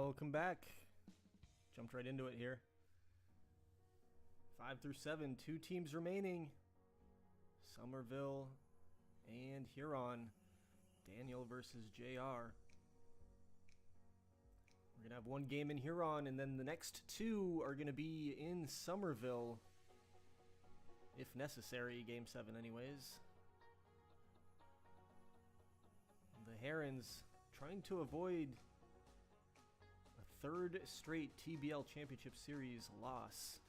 Welcome back. Jumped right into it here. 5 through 7, 2 teams remaining. Somerville and Huron. Daniel versus JR. We're going to have one game in Huron, and then the next 2 are going to be in Somerville. If necessary, Game 7 anyways. The Herons trying to avoid a 3rd straight TBL Championship Series loss.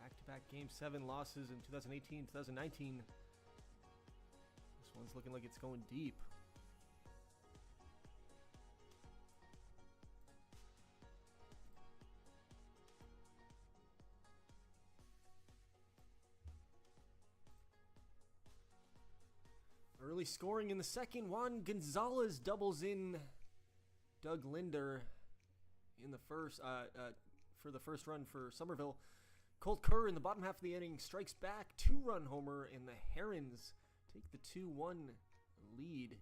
Back-to-back Game 7 losses in 2018, 2019. This one's looking like it's going deep. Early scoring in the second. Juan Gonzalez doubles in Doug Linder in the first for the first run for Somerville. Colt Kerr in the bottom half of the inning strikes back, 2-run homer, and the Herons take the 2-1 lead.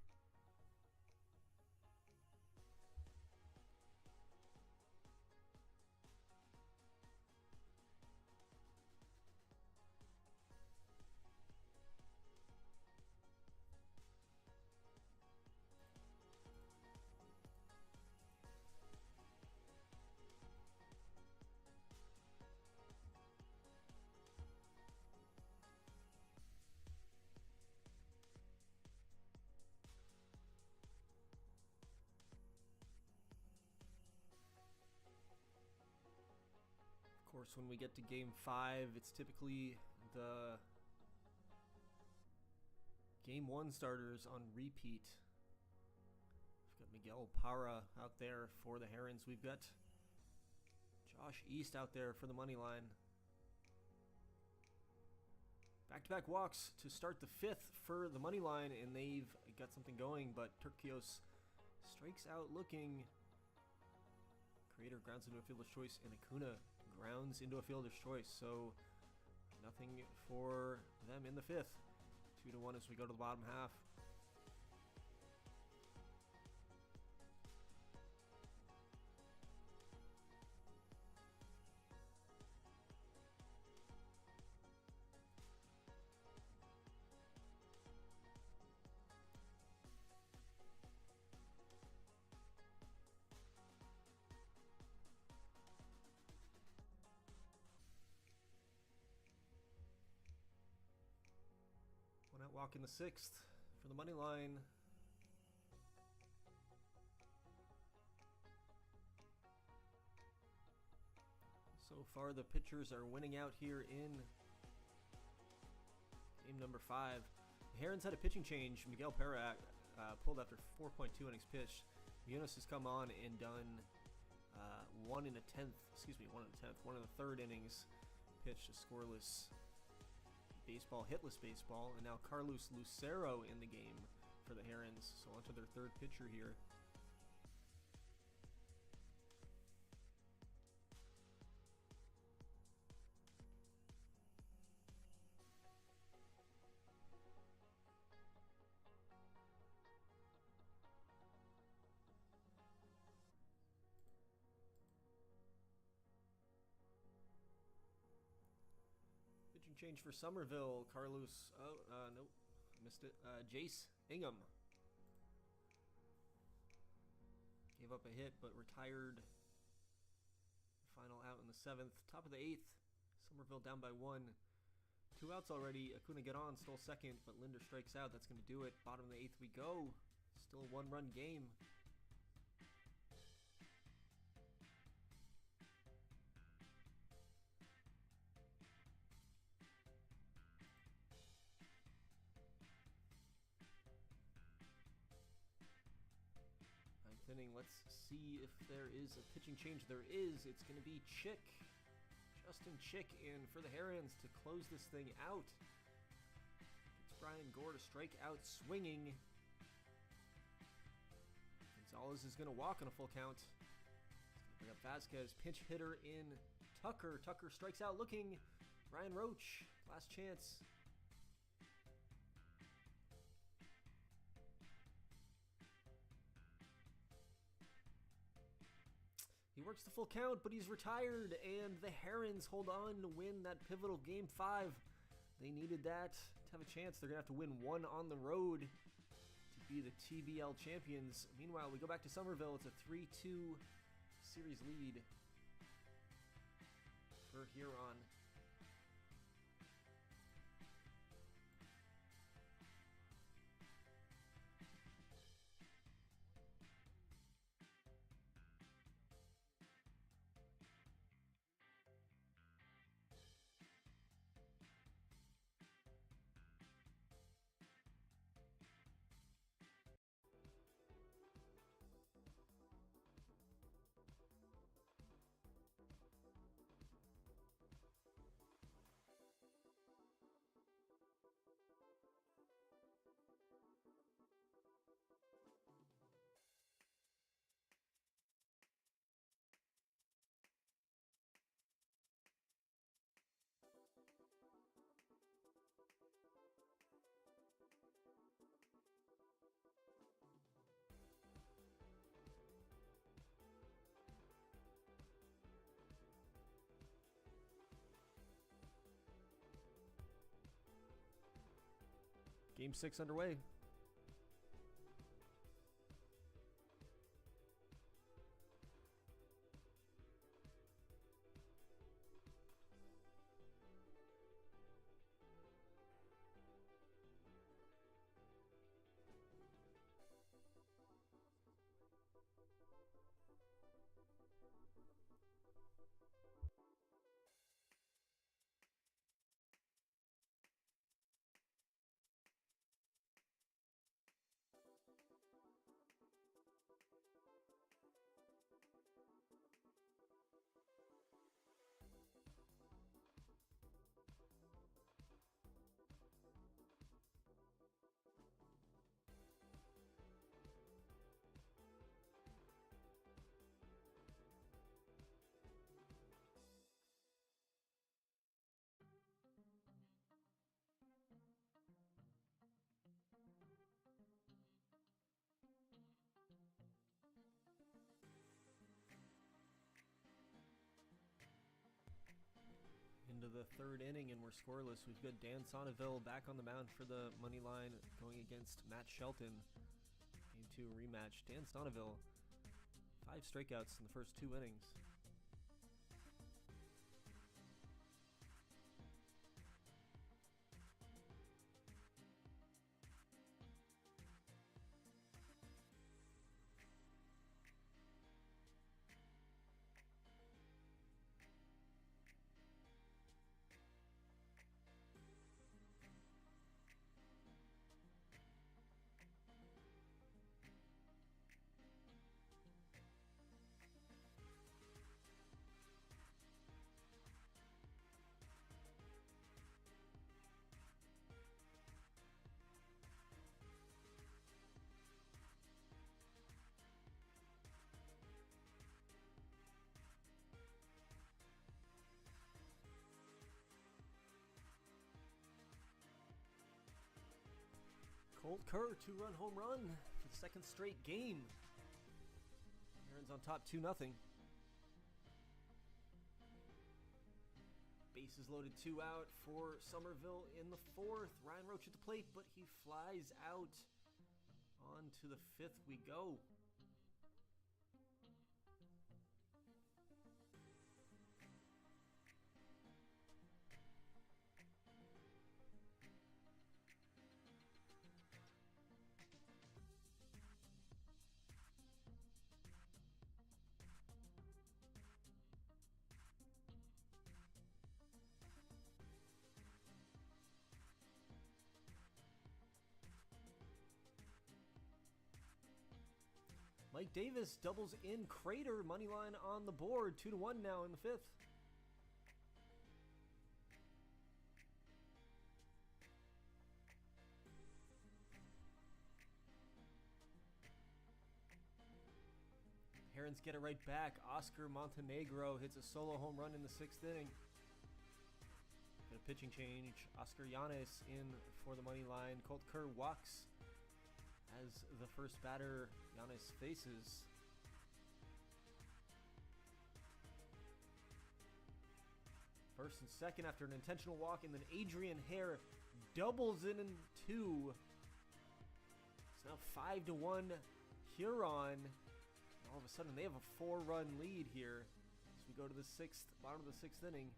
Of course, when we get to Game 5, it's typically the Game 1 starters on repeat. We've got Miguel Parra out there for the Herons. We've got Josh East out there for the money line. Back-to-back walks to start the 5th for the money line, and they've got something going, but Turkios strikes out looking. Creator grounds into a fielder's choice, and Acuna grounds into a fielder's choice. So nothing for them in the 5th. 2-1 as we go to the bottom half. One out walk in the 6th for the money line. So far the pitchers are winning out here in game number 5. The Herons had a pitching change. Miguel Parra pulled after 4.2 innings pitched. Munoz has come on and done 1 in the 3rd innings, pitched a scoreless baseball, hitless baseball, and now Carlos Lucero in the game for the Herons. So onto their 3rd pitcher here. Pitching change for Somerville. Carlos, nope, missed it. Jace Ingham gave up a hit, but retired. Final out in the 7th. Top of the 8th. Somerville down by 1. 2 outs already. Acuna get on, stole 2nd, but Linder strikes out. That's going to do it. Bottom of the 8th we go. Still a 1-run game. Inning. Let's see if there is a pitching change. There is. It's going to be Chick. Justin Chick in for the Herons to close this thing out. It's Brian Gore to strike out swinging. Gonzalez is going to walk on a full count. We got Vasquez, pinch hitter in Tucker. Tucker strikes out looking. Ryan Roach, last chance. He works the full count, but he's retired, and the Herons hold on to win that pivotal Game 5. They needed that to have a chance. They're going to have to win one on the road to be the TBL champions. Meanwhile, we go back to Somerville. It's a 3-2 series lead for Huron. Game 6 underway. Into the third inning, and we're scoreless. We've got Dan Sonneville back on the mound for the money line, going against Matt Shelton. Game 2 rematch. Dan Sonneville, 5 strikeouts in the first 2 innings. Colt Kerr, 2-run home run for the second straight game. Herons on top 2-0. Bases loaded, 2 out for Somerville in the 4th. Ryan Roach at the plate, but he flies out. On to the 5th we go. Mike Davis doubles in Crater, money line on the board, 2-1 now in the 5th. Herons get it right back. Oscar Montenegro hits a solo home run in the 6th inning. Got a pitching change. Oscar Yanes in for the money line. Colt Kerr walks as the first batter Yanes faces. First and second after an intentional walk, and then Adrian Hare doubles it in 2. It's now 5-1 Huron. All of a sudden, they have a 4-run lead here as we go to the bottom of the 6th inning.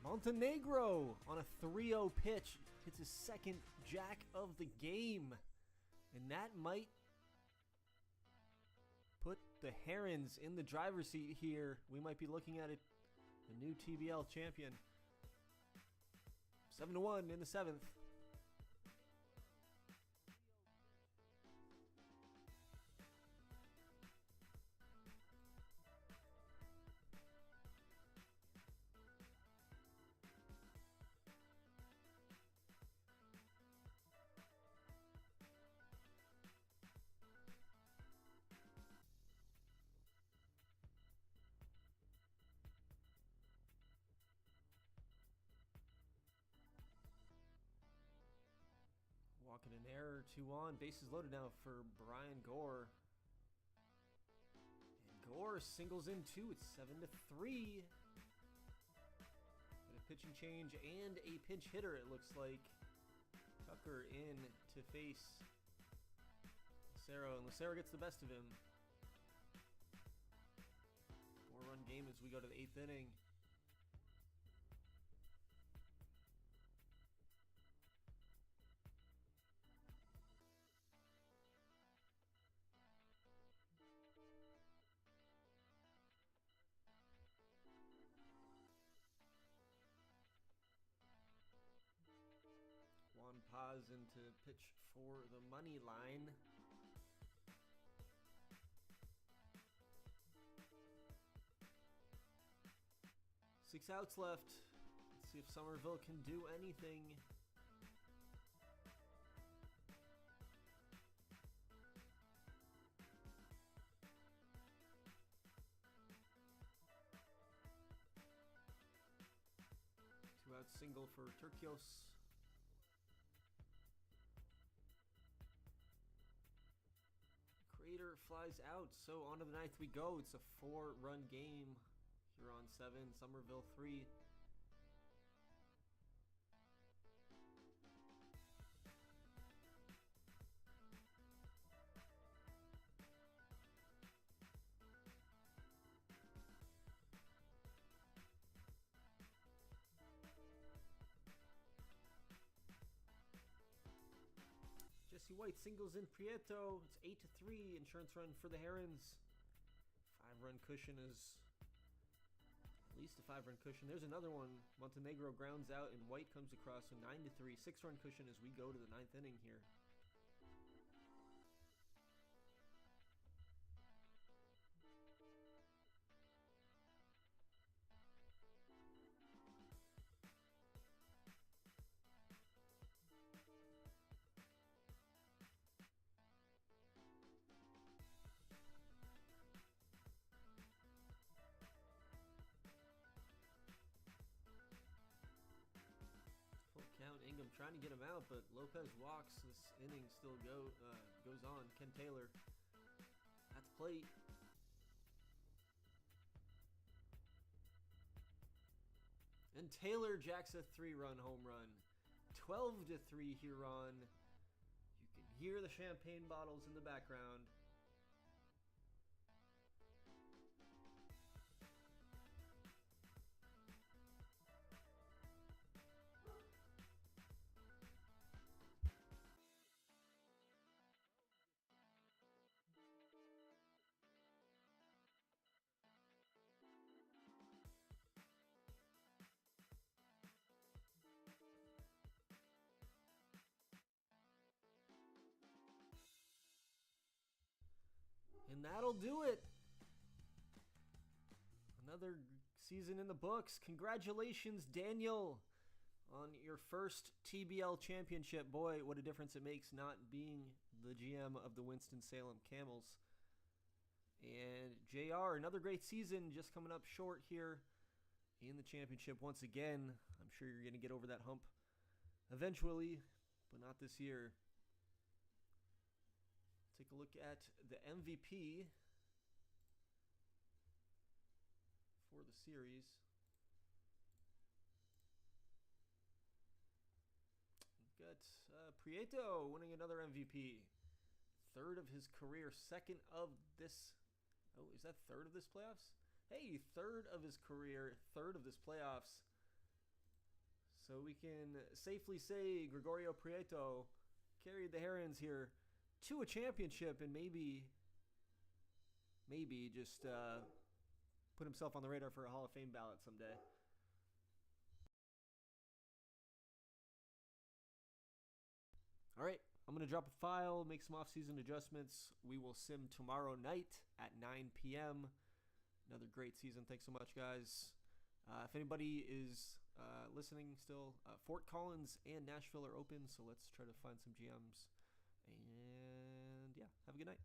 Montenegro on a 3-0 pitch hits his second jack of the game. And that might put the Herons in the driver's seat here. We might be looking at it, the new TBL champion. 7-1 in the 7th. Walking an error, 2 on. Bases loaded now for Brian Gore. And Gore singles in 2. It's 7-3. And a pitching change and a pinch hitter, it looks like. Tucker in to face Lucero, and Lucero gets the best of him. 4-run game as we go to the 8th inning. Juan Paz into pitch for the money line. Six outs left. Let's see if Somerville can do anything. Two-out single for Turcios. Crater flies out, so on to the 9th we go. It's a 4-run game. Huron 7, Somerville 3. Jesse White singles in Prieto. It's 8-3. Insurance run for the Herons. 5-run cushion is at least a 5-run cushion. There's another one. Montenegro grounds out and White comes across. So 9-3. 6-run cushion as we go to the 9th inning here. Count Ingham trying to get him out, but Lopez walks. This inning still goes on. Ken Taylor at the plate. And Taylor jacks a 3-run home run. 12-3 Huron. You can hear the champagne bottles in the background. And that'll do it. Another season in the books. Congratulations, Daniel, on your first TBL championship. Boy, what a difference it makes not being the GM of the Winston-Salem Camels. And JR, another great season, just coming up short here in the championship once again. I'm sure you're going to get over that hump eventually, but not this year. Take a look at the MVP for the series. We've got Prieto winning another MVP. Third of his career, second of this. Oh, is that third of this playoffs? Hey, third of his career, third of this playoffs. So we can safely say Gregorio Prieto carried the Herons here to a championship and maybe just put himself on the radar for a Hall of Fame ballot someday. All right, I'm going to drop a file, make some off-season adjustments. We will sim tomorrow night at 9 p.m. Another great season. Thanks so much, guys. If anybody is listening still, Fort Collins and Nashville are open, so let's try to find some GMs. And yeah, have a good night.